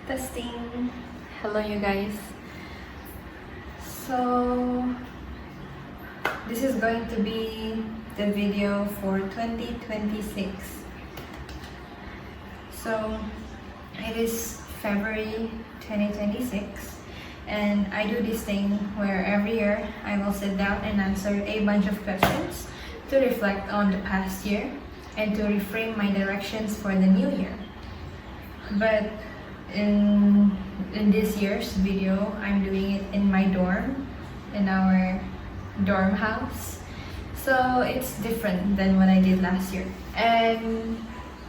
Testing. Hello, you guys. So, this is going to be the video for 2026. So, it is February 2026, and I do this thing where every year I will sit down and answer a bunch of questions to reflect on the past year and to reframe my directions for the new year. But in this year's video, I'm doing it in my dorm, in our dorm house. So it's different than what I did last year. And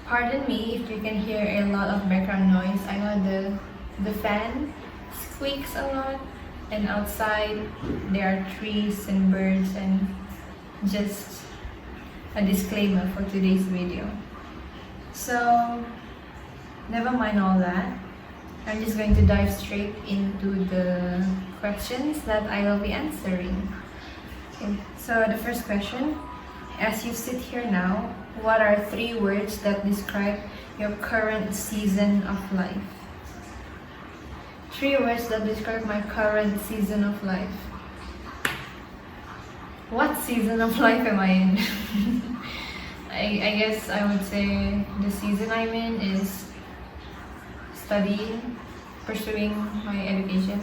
pardon me if you can hear a lot of background noise. I know the fan squeaks a lot, and outside there are trees and birds, and just a disclaimer for today's video. So never mind all that. I'm just going to dive straight into the questions that I will be answering. Okay, so the first question, as you sit here now, what are 3 words that describe your current season of life? 3 words that describe my current season of life. What season of life am I in? I guess I would say the season I'm in is studying, pursuing my education,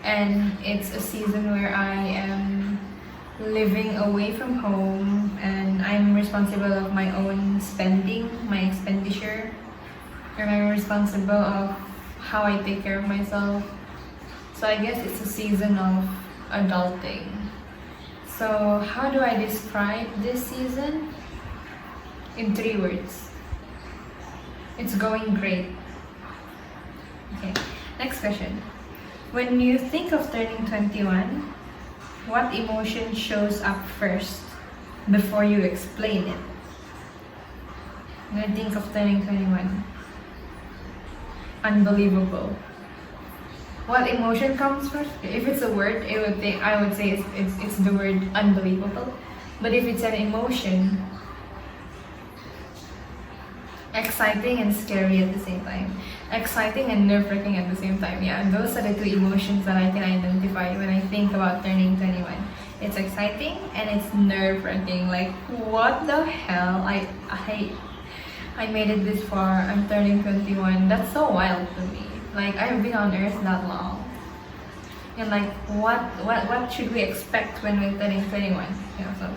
and it's a season where I am living away from home and I'm responsible of my own spending, my expenditure, and I'm responsible of how I take care of myself. So I guess it's a season of adulting. So how do I describe this season? In 3 words. It's going great. Okay, next question. When you think of turning 21, what emotion shows up first before you explain it? When I think of turning 21, unbelievable. What emotion comes first? If it's a word, I would say it's the word unbelievable. But if it's an emotion, exciting and scary at the same time. Exciting and nerve-wracking at the same time. Yeah, those are the 2 emotions that I can identify when I think about turning 21. It's exciting and it's nerve-wracking. Like, what the hell? I made it this far. I'm turning 21. That's so wild to me. Like, I've been on Earth that long. And like, what should we expect when we're turning 21? Yeah, so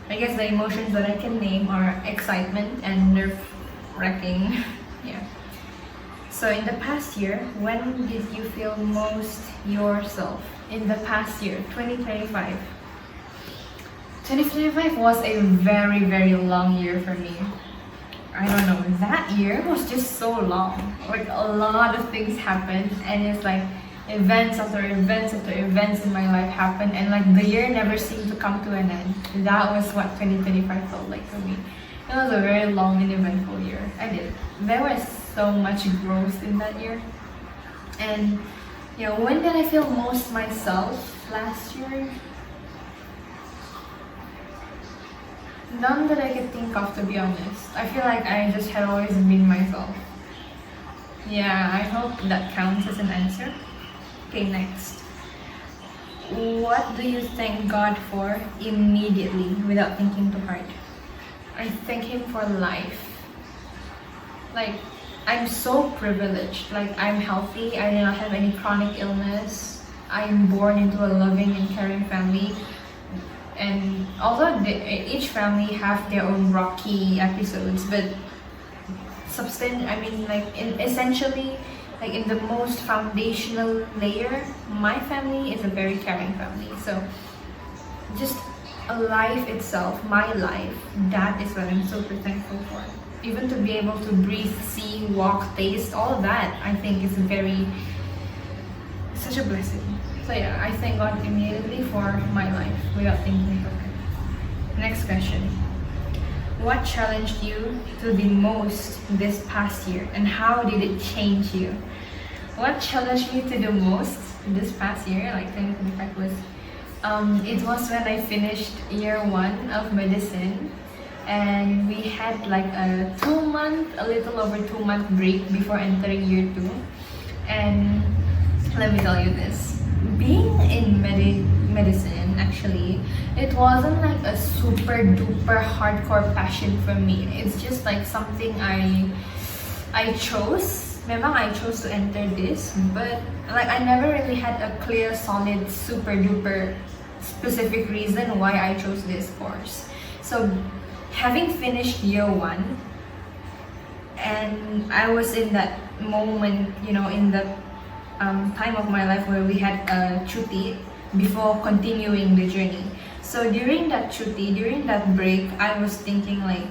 I guess the emotions that I can name are excitement and nerve-wracking. Yeah. So in the past year, when did you feel most yourself? In the past year, 2025. 2025 was a very, very long year for me. I don't know, that year was just so long. Like, a lot of things happened, and it's like events after events after events in my life happened, and like the year never seemed to come to an end. That was what 2025 felt like for me. It was a very long and eventful year. There was so much growth in that year. And when did I feel most myself last year? None that I could think of, to be honest. I feel like I just had always been myself. Yeah, I hope that counts as an answer. Okay, next. What do you thank God for immediately without thinking too hard? I thank Him for life. Like, I'm so privileged. Like, I'm healthy. I do not have any chronic illness. I'm born into a loving and caring family. And although each family have their own rocky episodes, but essentially, like in the most foundational layer, my family is a very caring family. So just a life itself, my life, that is what I'm super thankful for. Even to be able to breathe, see, walk, taste, all of that, I think is such a blessing. So yeah, I thank God immediately for my life without thinking of it. Next question. What challenged you to the most this past year, and how did it change you? What challenged me to the most this past year, like 2025, was it was when I finished year 1 of medicine. and we had like a little over 2 month break before entering year 2. And let me tell you this, being in medicine, actually, it wasn't like a super duper hardcore passion for me. It's just like something I chose. Memang I chose to enter this, but like I never really had a clear, solid, super duper specific reason why I chose this course. So having finished year 1, and I was in that moment, in that time of my life where we had a chuti before continuing the journey. So during that chuti, during that break, I was thinking like,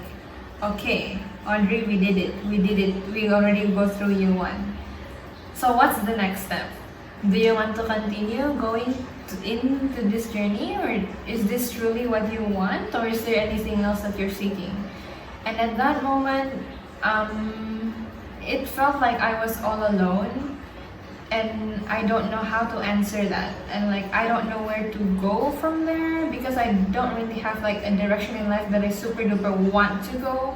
okay, Audrey, we did it. We already go through year 1. So what's the next step? Do you want to continue going into this journey, or is this truly what you want, or is there anything else that you're seeking? And at that moment, it felt like I was all alone, and I don't know how to answer that, and like I don't know where to go from there, because I don't really have like a direction in life that I super duper want to go.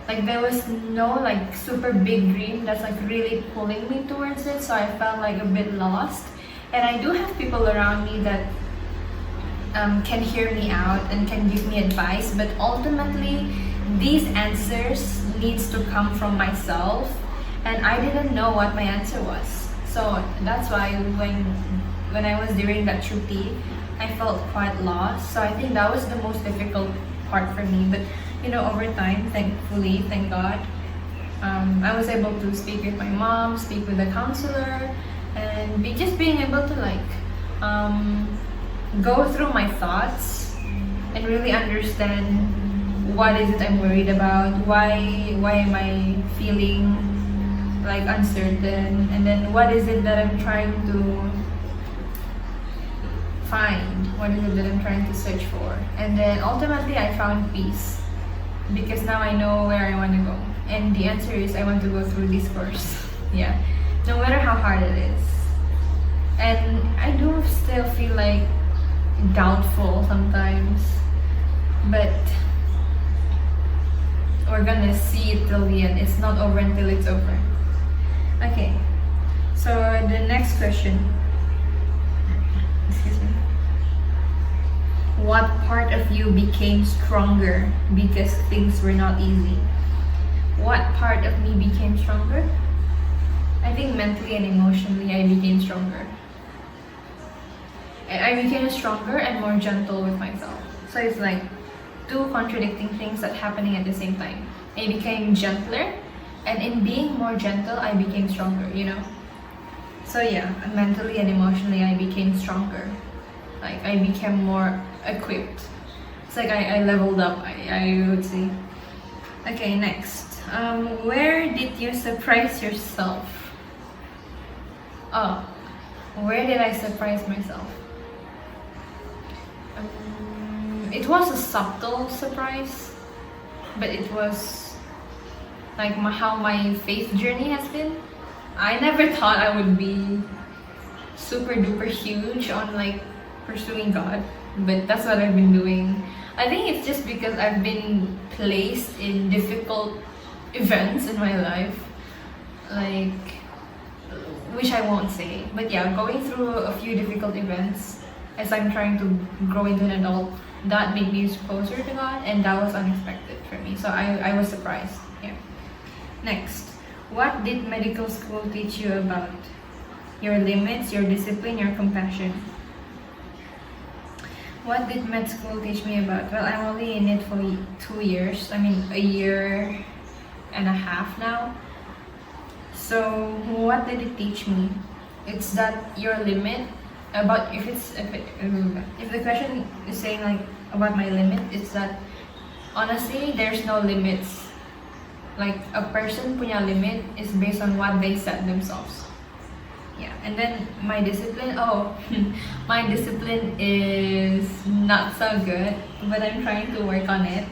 Like there was no like super big dream that's like really pulling me towards it, so I felt like a bit lost. And I do have people around me that can hear me out and can give me advice, but ultimately these answers needs to come from myself, and I didn't know what my answer was. So that's why when I was during that chuti, I felt quite lost. So I think that was the most difficult part for me. But over time, thankfully, thank God, I was able to speak with my mom, speak with a counselor, and being able to like go through my thoughts and really understand what is it I'm worried about, why am I feeling like uncertain, and then what is it that I'm trying to find, what is it that I'm trying to search for. And then ultimately I found peace, because now I know where I want to go, and the answer is I want to go through this course. Yeah, no matter how hard it is. And I do still feel like doubtful sometimes, but we're gonna see it till the end. It's not over until it's over. Okay, so the next question. Excuse me. What part of you became stronger because things were not easy? What part of me became stronger? I think mentally and emotionally I became stronger. I became stronger and more gentle with myself. So it's like two contradicting things that happening at the same time. I became gentler, and in being more gentle, I became stronger, So yeah, mentally and emotionally, I became stronger. Like I became more equipped. It's like I leveled up, I would say. Okay, next. Where did you surprise yourself? Oh, where did I surprise myself? It was a subtle surprise, but it was like how my faith journey has been. I never thought I would be super duper huge on like pursuing God, but that's what I've been doing. I think it's just because I've been placed in difficult events in my life, like, which I won't say, but yeah, going through a few difficult events as I'm trying to grow into an adult, that made me closer to God, and that was unexpected for me. So I was surprised. Yeah. Next, what did medical school teach you about your limits, your discipline, your compassion? What did med school teach me about? Well, I'm only in it for 2 years. I mean, a year and a half now. So what did it teach me? It's that your limit, about if the question is saying like about my limit, it's that honestly there's no limits. Like a person punya limit is based on what they set themselves. Yeah, and then my discipline, my discipline is not so good, but I'm trying to work on it.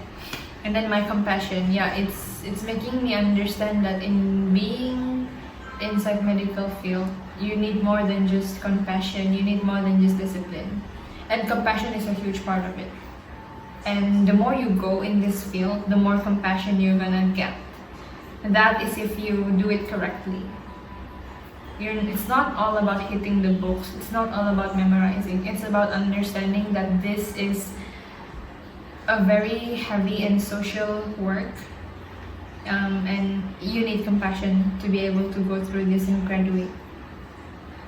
And then my compassion, yeah, it's making me understand that in being inside medical field, you need more than just compassion, you need more than just discipline. And compassion is a huge part of it. And the more you go in this field, the more compassion you're gonna get. And that is if you do it correctly. It's not all about hitting the books. It's not all about memorizing. It's about understanding that this is a very heavy and social work. And you need compassion to be able to go through this and graduate.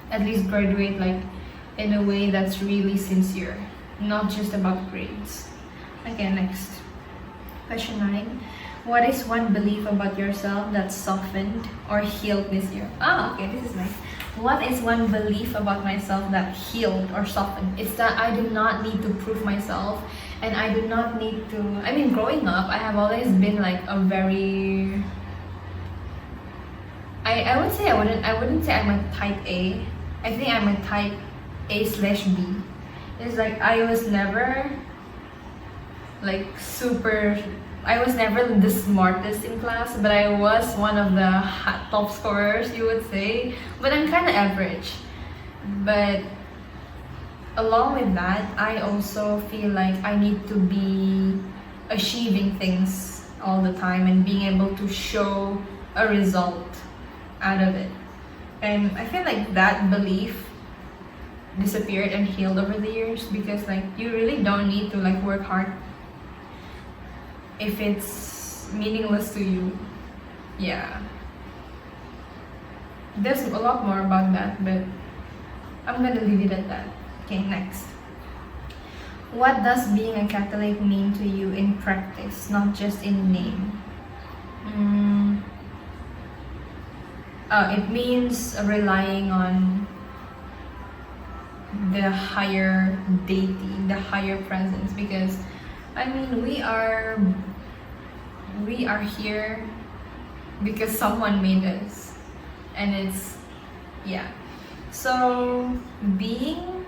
At least graduate like in a way that's really sincere, not just about grades. Okay, next. Question 9. What is one belief about yourself that softened or healed this year? Okay, this is nice. What is one belief about myself that healed or softened? It's that I do not need to prove myself, and I do not need to. I mean, growing up, I have always been like a very. I would say I wouldn't say I'm a type A. I think I'm a type A/B. It's like I was never like super. I was never the smartest in class, but I was one of the top scorers, you would say. But I'm kind of average. But along with that, I also feel like I need to be achieving things all the time and being able to show a result out of it. And I feel like that belief disappeared and healed over the years, because like you really don't need to like work hard if it's meaningless to you. Yeah. There's a lot more about that, but I'm gonna leave it at that. Okay, next. What does being a Catholic mean to you in practice, not just in name? It means relying on the higher deity, the higher presence, because I mean we are here because someone made us, and it's so being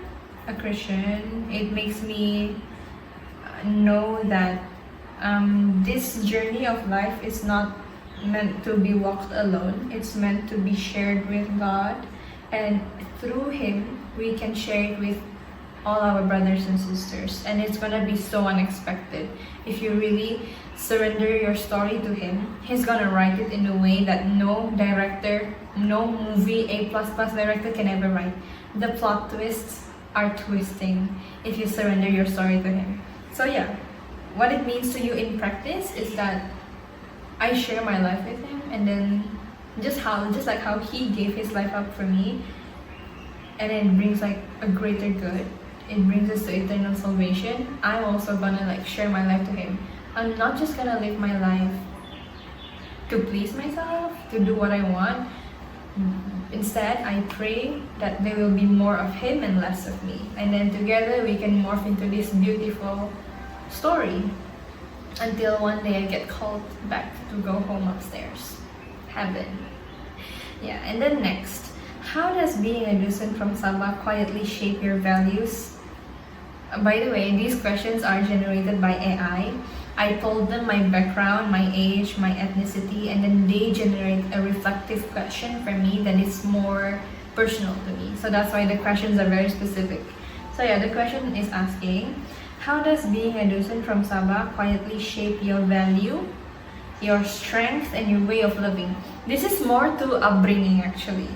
a Christian, it makes me know that this journey of life is not meant to be walked alone. It's meant to be shared with God, and through Him we can share it with all our brothers and sisters, and it's gonna be so unexpected. If you really surrender your story to Him, He's gonna write it in a way that no director, no movie A++ director can ever write. The plot twists are twisting if you surrender your story to Him. So yeah, what it means to you in practice is that I share my life with Him, and then just like how He gave His life up for me, and it brings like a greater good. It brings us to eternal salvation. I'm also gonna like share my life to Him. I'm not just gonna live my life to please myself, to do what I want. Instead, I pray that there will be more of Him and less of me. And then together we can morph into this beautiful story until one day I get called back to go home upstairs. Heaven. Yeah, and then next. How does being a Dusun from Sabah quietly shape your values? By the way, these questions are generated by AI. I told them my background, my age, my ethnicity, and then they generate a reflective question for me that is more personal to me. So that's why the questions are very specific. So yeah, the question is asking, how does being a Dusun from Sabah quietly shape your value, your strength, and your way of living? This is more to upbringing actually.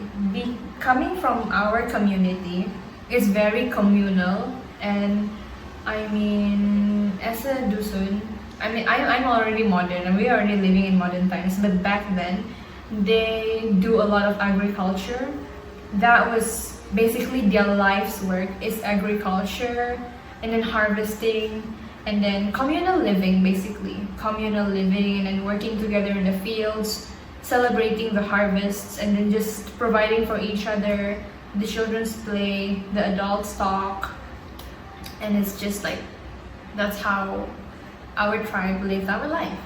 Coming from our community is very communal, and I mean, as a Dusun, I mean, I'm already modern and we're already living in modern times, but back then, they do a lot of agriculture. That was basically their life's work, is agriculture, and then harvesting, and then communal living, basically. Communal living, and then working together in the fields, celebrating the harvests, and then just providing for each other. The children's play, the adults talk, and it's just like, that's how our tribe lived our life.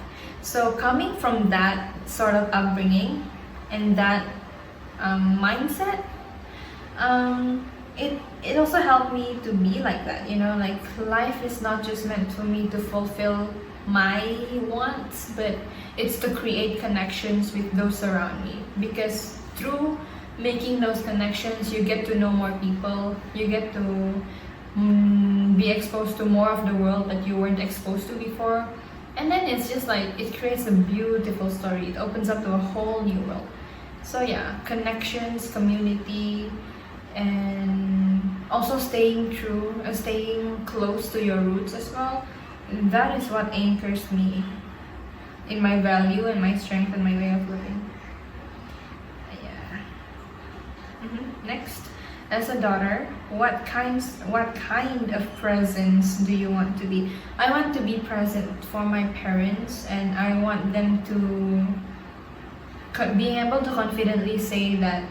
So coming from that sort of upbringing and that mindset, it also helped me to be like that, you know, like life is not just meant for me to fulfill my wants, but it's to create connections with those around me, because through making those connections you get to know more people, you get to be exposed to more of the world that you weren't exposed to before. And then it's just like, it creates a beautiful story. It opens up to a whole new world. So yeah, connections, community, and also staying true, staying close to your roots as well. That is what anchors me in my value and my strength and my way of living. Yeah. Next, as a daughter, what kind of presence do you want to be? I want to be present for my parents, and I want them to being able to confidently say that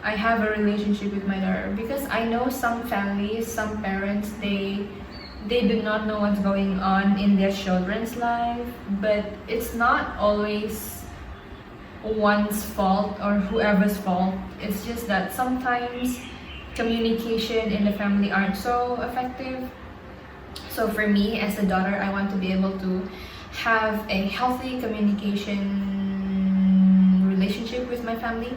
I have a relationship with my daughter, because I know some families, some parents, they do not know what's going on in their children's life, but it's not always one's fault or whoever's fault. It's just that sometimes communication in the family aren't so effective. So for me as a daughter, I want to be able to have a healthy communication relationship with my family,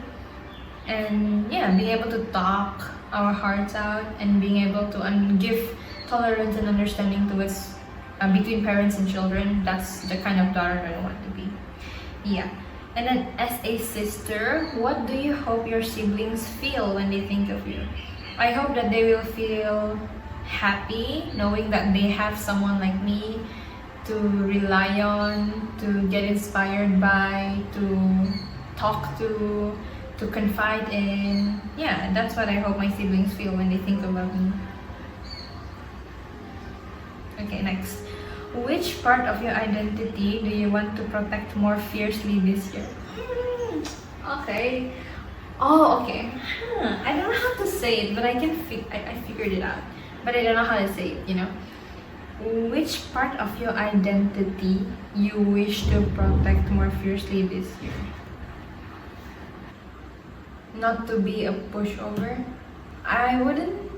and yeah, being able to talk our hearts out and being able to give tolerance and understanding to us between parents and children. That's the kind of daughter I want to be. Yeah. And then as a sister, what do you hope your siblings feel when they think of you? I hope that they will feel happy knowing that they have someone like me to rely on, to get inspired by, to talk to confide in. Yeah, that's what I hope my siblings feel when they think about me. Okay, next. Which part of your identity do you want to protect more fiercely this year? Okay. Oh, okay. I don't know how to say it, but I figured it out. But I don't know how to say it, you know? Which part of your identity you wish to protect more fiercely this year? Not to be a pushover. I wouldn't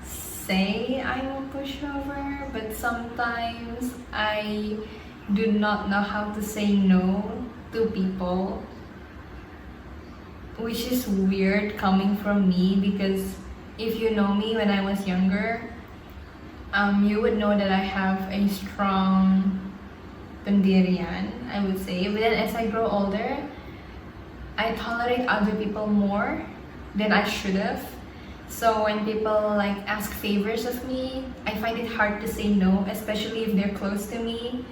say I'm a pushover, but sometimes I do not know how to say no to people, which is weird coming from me, because if you know me when I was younger, you would know that I have a strong pendirian, I would say. But then as I grow older, I tolerate other people more than I should have. So when people like ask favors of me, I find it hard to say no, especially if they're close to me.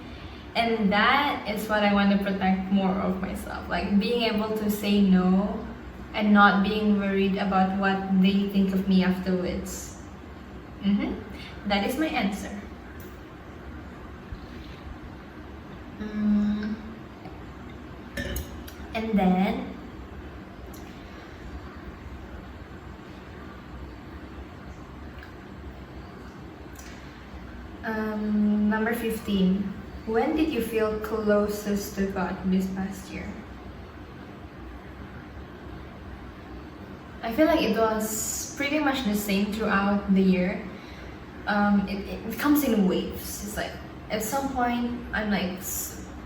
And that is what I want to protect more of myself, like being able to say no and not being worried about what they think of me afterwards. That is my answer. And then number 15. When did you feel closest to God this past year? I feel like it was pretty much the same throughout the year. It comes in waves. It's like at some point I'm like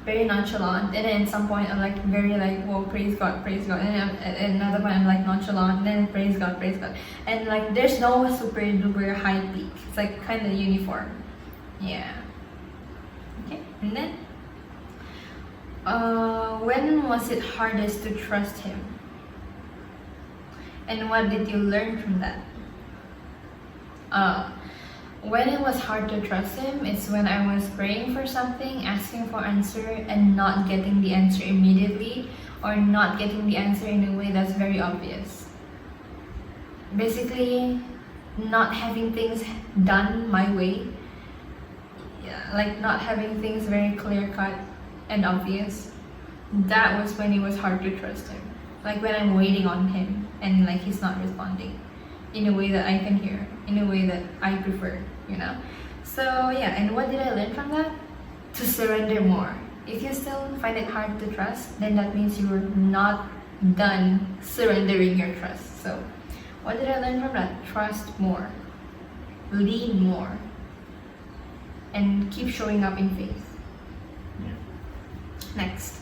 very nonchalant, and then at some point I'm like very like, whoa, praise God, and then at another point I'm like nonchalant, and then praise God, and like there's no super duper high peak. It's like kind of uniform. Yeah. Okay. And then when was it hardest to trust Him? And what did you learn from that? When it was hard to trust Him, it's when I was praying for something, asking for answer, and not getting the answer immediately, or not getting the answer in a way that's very obvious. Basically, not having things done my way. Yeah, like not having things very clear cut and obvious. That was when it was hard to trust Him. Like when I'm waiting on Him and like He's not responding in a way that I can hear, in a way that I prefer, you know? So yeah, and what did I learn from that? To surrender more. If you still find it hard to trust, then that means you were not done surrendering your trust. So what did I learn from that? Trust more, lean more, and keep showing up in faith. Yeah. Next,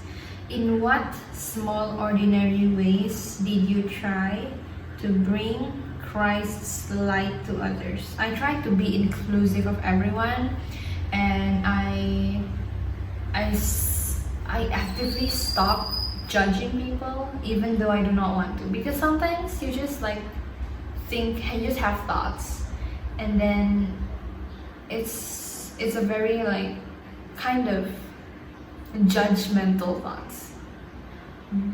in what small ordinary ways did you try to bring Christ's light to others. I try to be inclusive of everyone, and I actively stop judging people even though I do not want to, because sometimes you just like think and just have thoughts, and then it's a very like kind of judgmental thoughts.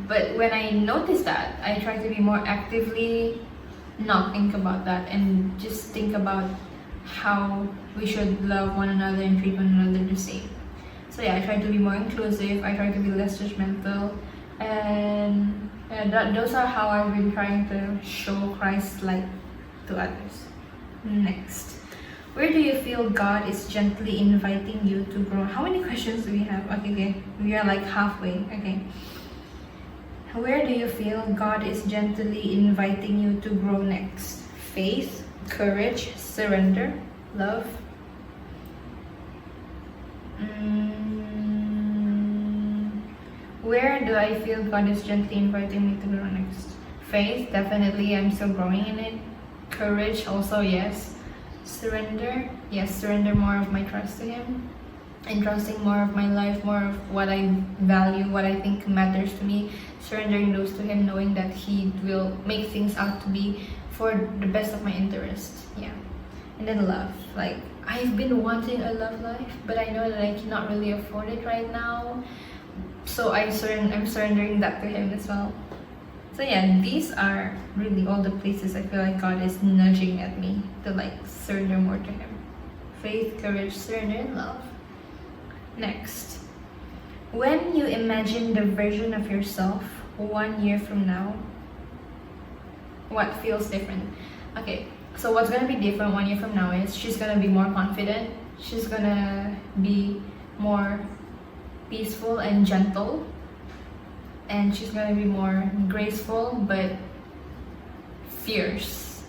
But when I notice that, I try to be more actively not think about that and just think about how we should love one another and treat one another the same. So yeah, I try to be more inclusive, I try to be less judgmental, and those are how I've been trying to show Christ's light to others. Next, where do you feel God is gently inviting you to grow? How many questions do we have? Okay, we are like halfway. Okay. Where do you feel God is gently inviting you to grow next? Faith, courage, surrender, love. Where do I feel God is gently inviting me to grow next? Faith, definitely, I'm still growing in it. Courage, also, yes. Surrender, yes, surrender more of my trust to Him. And trusting more of my life, more of what I value, what I think matters to me. Surrendering those to Him, knowing that He will make things out to be for the best of my interest. Yeah. And then love. Like, I've been wanting a love life, but I know that I cannot really afford it right now. So I'm surrendering that to Him as well. So yeah, these are really all the places I feel like God is nudging at me to like surrender more to Him. Faith, courage, surrender, and love. Next, when you imagine the version of yourself 1 year from now, what feels different? Okay, so what's gonna be different 1 year from now is she's gonna be more confident, she's gonna be more peaceful and gentle, and she's gonna be more graceful but fierce,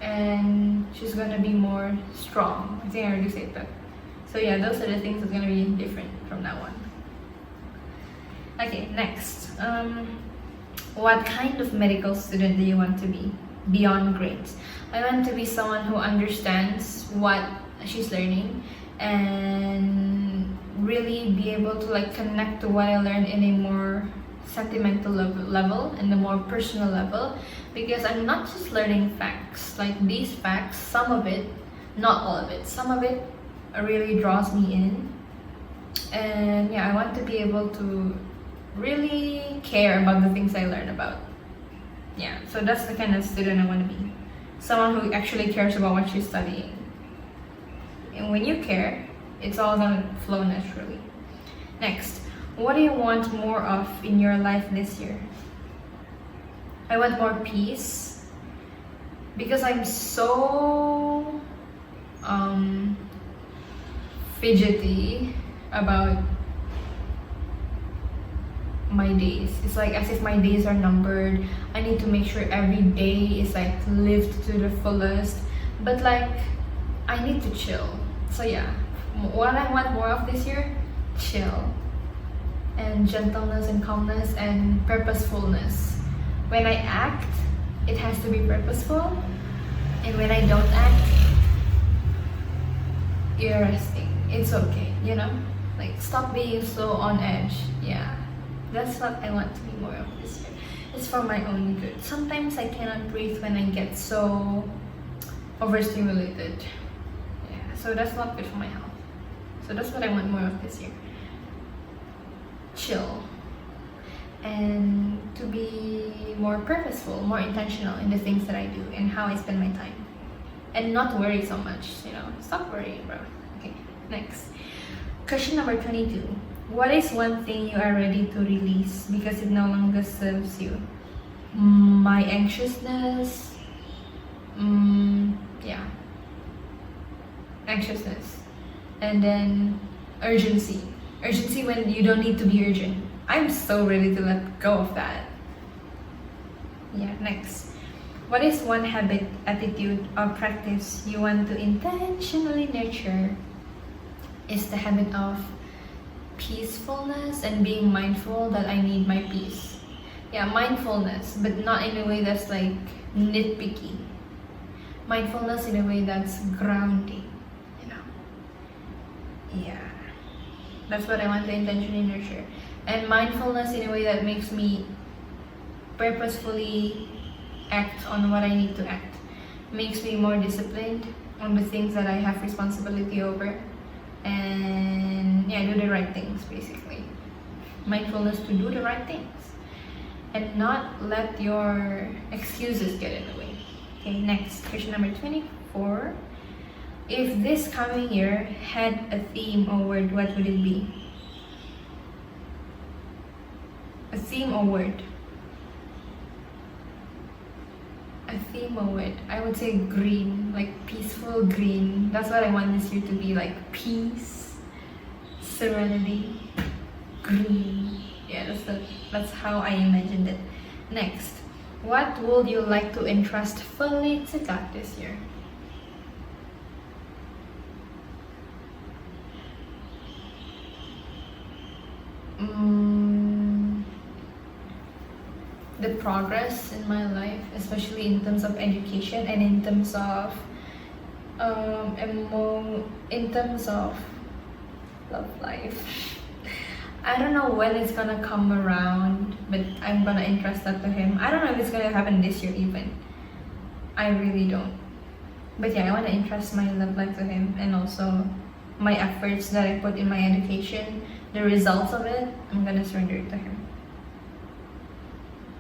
and she's gonna be more strong. I think I already said that. So yeah, those are the things that's gonna be different from now on. Okay, next. What kind of medical student do you want to be beyond grades? I want to be someone who understands what she's learning and really be able to like connect to what I learned in a more sentimental level and a more personal level, because I'm not just learning facts. Like these facts, some of it, not all of it, some of it really draws me in, and yeah, I want to be able to really care about the things I learn about. Yeah, so that's the kind of student I want to be. Someone who actually cares about what she's studying. And when you care, it's all gonna flow naturally. Next, what do you want more of in your life this year? I want more peace, because I'm so fidgety about my days. It's like as if my days are numbered. I need to make sure every day is like lived to the fullest, but like I need to chill. So yeah, what I want more of this year, chill and gentleness and calmness and purposefulness. When I act, it has to be purposeful, and when I don't act, you're resting. It's okay, you know? Like stop being so on edge. Yeah, that's what I want to be more of this year. It's for my own good. Sometimes I cannot breathe when I get so overstimulated. Yeah, so that's not good for my health. So that's what I want more of this year. Chill. And to be more purposeful, more intentional in the things that I do and how I spend my time. And not worry so much, you know. Stop worrying, bro. Okay, next. Question number 22. What is one thing you are ready to release because it no longer serves you? My anxiousness. Yeah. Anxiousness. And then urgency. Urgency when you don't need to be urgent. I'm so ready to let go of that. Yeah, next. What is one habit, attitude, or practice you want to intentionally nurture? Is the habit of peacefulness and being mindful that I need my peace. Yeah, mindfulness, but not in a way that's like nitpicky. Mindfulness in a way that's grounding, you know. Yeah, that's what I want to intentionally nurture. And mindfulness in a way that makes me purposefully act on what I need to act. Makes me more disciplined on the things that I have responsibility over. And yeah, do the right things basically. Mindfulness to do the right things. And not let your excuses get in the way. Okay, next, question number 24. If this coming year had a theme or word, what would it be? A theme or word? A theme or word? I would say green, like peaceful green. That's what I want this year to be, like peace, serenity, green. Yeah, that's how I imagined it. Next, what would you like to entrust fully to God this year? The progress in my life, especially in terms of education and in terms of love life. I don't know when it's gonna come around, but I'm gonna entrust that to him. I don't know if it's gonna happen this year even. I really don't. But yeah, I wanna entrust my love life to him, and also my efforts that I put in my education, the results of it, I'm gonna surrender it to him.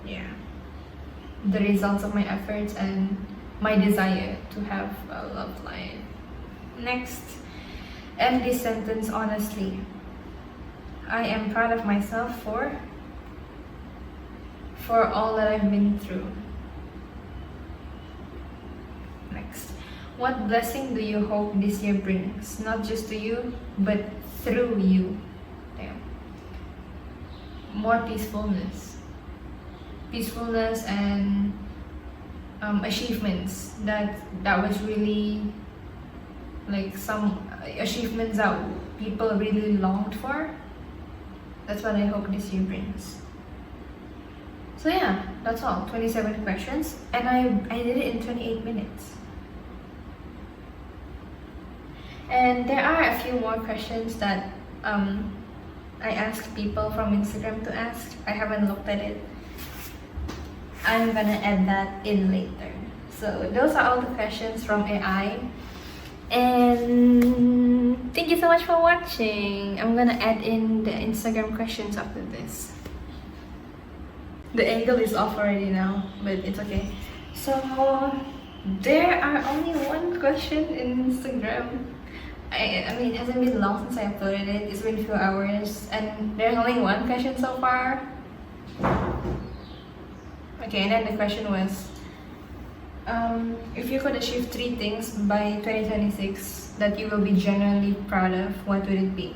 Yeah. The results of my efforts and my desire to have a love life. Next, end this sentence honestly. I am proud of myself for all that I've been through. Next, what blessing do you hope this year brings? Not just to you, but through you. Damn. More peacefulness. Peacefulness and achievements that was really like some achievements that people really longed for. That's what I hope this year brings. So yeah, that's all. 27 questions, and I did it in 28 minutes. And there are a few more questions that I asked people from Instagram to ask. I haven't looked at it. I'm gonna add that in later. So those are all the questions from AI. And thank you so much for watching. I'm gonna add in the Instagram questions after this. The angle is off already now, but it's okay. So there are only one question in Instagram. I mean, it hasn't been long since I uploaded it. It's been a few hours, and there's only one question so far. Okay, and then the question was, if you could achieve 3 things by 2026 that you will be genuinely proud of, what would it be?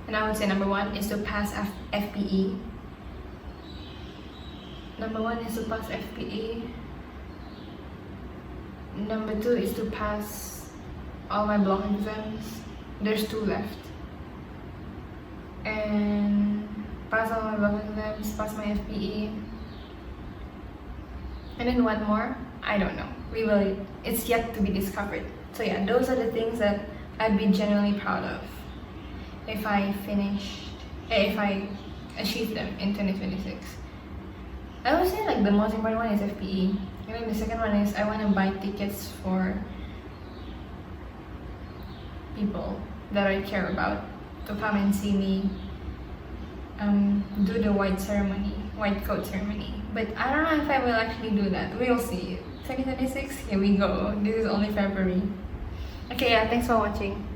And I would say number 1 is to pass FPE. Number 1 is to pass FPE. Number 2 is to pass all my block exams. There's 2 left. And pass all my block exams, pass my FPE. And then one more, I don't know. It's yet to be discovered. So yeah, those are the things that I'd be genuinely proud of if I achieve them in 2026. I would say like the most important one is FPE. And then the second one is I want to buy tickets for people that I care about to come and see me do the white coat ceremony. But I don't know if I will actually do that. We'll see. 2026, here we go. This is only February. Okay, yeah, thanks for watching.